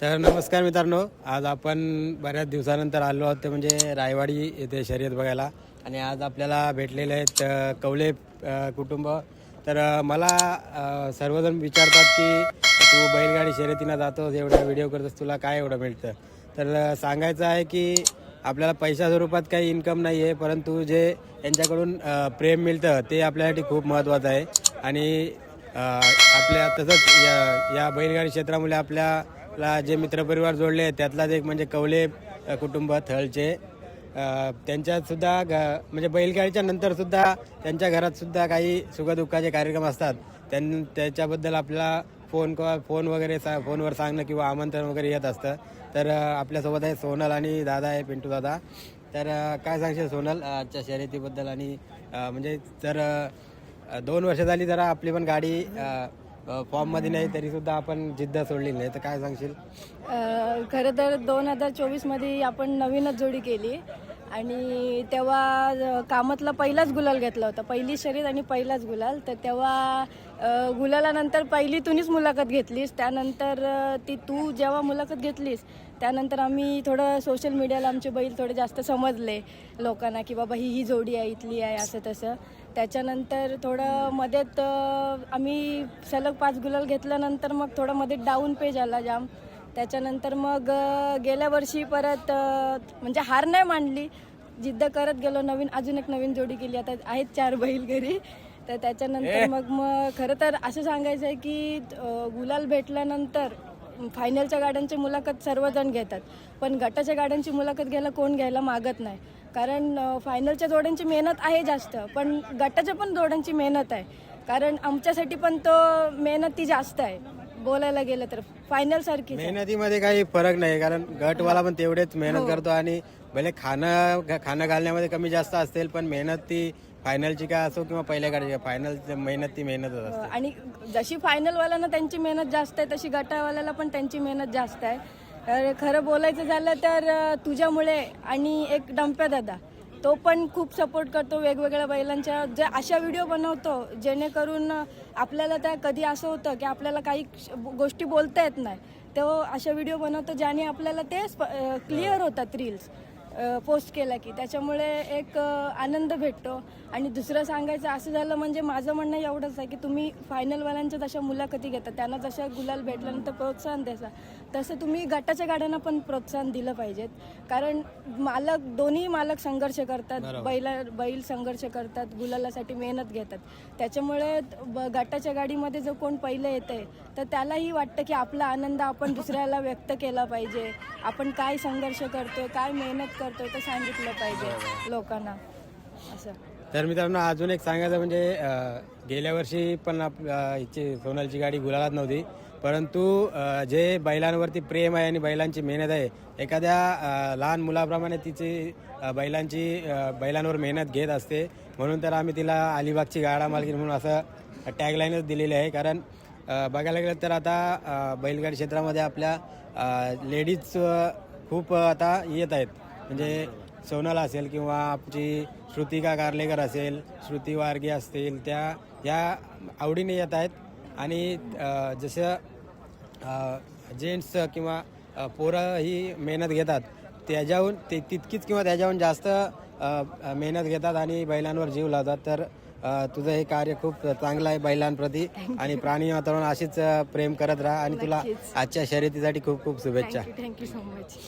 तर नमस्कार मित्रांनो, आज आपण बऱ्याच दिवसानंतर आलो आहोत ते म्हणजे रायवाडी येथे शर्यत बघायला. आणि आज आपल्याला भेटलेले आहेत कवले कुटुंब. तर मला सर्वजण विचारतात की तू बैलगाडी शर्यतीनं जातोस, एवढा व्हिडिओ करतोस, तुला काय एवढं मिळतं. तर सांगायचं आहे की आपल्याला पैशा स्वरूपात काही इन्कम नाही आहे, परंतु जे यांच्याकडून प्रेम मिळतं ते आपल्यासाठी खूप महत्त्वाचं आहे. आणि आपल्या तसंच या बैलगाडी क्षेत्रामुळे आपल्याला जे मित्रपरिवार जोडले आहेत त्यातलाच एक म्हणजे कवले कुटुंब थळचे. त्यांच्यातसुद्धा म्हणजे बैलगाडीच्या नंतरसुद्धा त्यांच्या घरातसुद्धा काही सुखदुःखाचे कार्यक्रम असतात. त्याच्याबद्दल आपल्याला फोनवर सांगणं किंवा आमंत्रण वगैरे येत असतं. तर आपल्यासोबत आहे सोनल आणि दादा आहे, पिंटू दादा. तर काय सांगशील सोनल आजच्या शर्यतीबद्दल? आणि म्हणजे जर 2 वर्ष झाली जरा आपली पण गाडी फॉर्ममध्ये नाही तरीसुद्धा आपण जिद्द सोडली नाही, तर काय सांगशील? खरं तर 2024मध्ये आपण नवीनच जोडी केली आणि तेव्हा कामातला पहिलाच गुलाल घेतला होता. पहिली शर्यत आणि पहिलाच गुलाल. तर तेव्हा गुलालानंतर पहिली तूनीच मुलाखत घेतलीस. त्यानंतर तू जेव्हा मुलाखत घेतलीस त्यानंतर आम्ही थोडं सोशल मीडियाला आमचे बैल थोडे जास्त समजले लोकांना की बाबा ही जोडी आहे, इथली आहे, असं तसं. त्याच्यानंतर थोडं मध्येत आम्ही सलग 5 गुलाल घेतल्यानंतर मग थोडं मध्ये डाऊन पेज आला जाम. त्याच्यानंतर मग गेल्या वर्षी परत म्हणजे हार नाही मांडली, जिद्द करत गेलो, अजून एक नवीन जोडी केली. आता आहेत 4 बैल घरी. तर त्याच्यानंतर मग खरं तर असं सांगायचं आहे की गुलाल भेटल्यानंतर फायनलच्या गाड्यांची मुलाखत सर्वजण घेतात, पण गटाच्या गाड्यांची मुलाखत घ्यायला मागत नाही. कारण फायनलच्या जोड्यांची मेहनत आहे जास्त, पण गटाच्या पण जोड्यांची मेहनत आहे. कारण आमच्यासाठी पण तो मेहनत ती जास्त आहे. बोलायला गेलं तर फायनल सारखी मेहनतीमध्ये काही फरक नाही, कारण गटवाला पण तेवढेच मेहनत करतो. आणि भले खाणं घालण्यामध्ये कमी जास्त असेल, पण मेहनत ती फायनलची काय असो किंवा पहिल्या गाडीची फायनल मेहनत ती मेहनतच असते. आणि जशी फायनलवाल्यांना त्यांची मेहनत जास्त आहे तशी गटावाल्याला पण त्यांची मेहनत जास्त आहे. तर खरं बोलायचं झालं तर तुझ्यामुळे आणि एक डंप्या दादा, तो पण खूप सपोर्ट करतो वेगवेगळ्या बैलांच्या. जे अशा व्हिडिओ बनवतो जेणेकरून आपल्याला त्या कधी असं होतं की आपल्याला काही गोष्टी बोलता येत नाही, तो अशा व्हिडिओ बनवतो ज्याने आपल्याला ते क्लिअर होतात रील्स पोस्ट केला की. त्याच्यामुळे एक आनंद भेटतो. आणि दुसरं सांगायचं असं झालं म्हणजे माझं म्हणणं एवढंच आहे की तुम्ही फायनलवाल्यांच्या जशा मुलाखती घेता, त्यांना जशा गुलाल भेटल्यानंतर प्रोत्साहन द्यायचा, तसं तुम्ही गटाच्या गाड्यांना पण प्रोत्साहन दिलं पाहिजेत. कारण दोन्ही मालक संघर्ष करतात, बैल संघर्ष करतात, गुलालासाठी मेहनत घेतात. त्याच्यामुळे गटाच्या गाडीमध्ये जो कोण पहिलं येतंय तर त्यालाही वाटतं की आपला आनंद आपण दुसऱ्याला व्यक्त केला पाहिजे. आपण काय संघर्ष करतोय, काय मेहनत करतोय ते सांगितलं पाहिजे लोकांना असं. तर मित्रांनो, अजून एक सांगायचं म्हणजे गेल्या वर्षी पण हिची सोनलची गाडी गुलालात नव्हती, परंतु जे बैलांवरती प्रेम आहे आणि बैलांची मेहनत आहे, एखाद्या लहान मुलाप्रमाणे तिची बैलांवर मेहनत घेत असते. म्हणून तर आम्ही तिला अलिबागची गाडा मालकीण म्हणून असं टॅगलाईनच दिलेली आहे. कारण बघायला गेलं तर आता बैलगाडी क्षेत्रामध्ये आपल्या लेडीज खूप आता येत आहेत. म्हणजे सोनल असेल किंवा आमची श्रुतिका कारलेकर असेल, श्रुती वारगे असतील, या आवडीने येत आहेत. आणि जसं जेंट्स किंवा पोरं ही मेहनत घेतात त्याच्याहून तितकीच किंवा त्याच्याहून जास्त मेहनत घेतात आणि बैलांवर जीव लावतात. तर तुझं हे कार्य खूप चांगलं आहे बैलांप्रती. आणि प्राणी वातावरण अशीच प्रेम करत राहा. आणि तुला आजच्या शर्यतीसाठी खूप खूप शुभेच्छा. Thank you so much.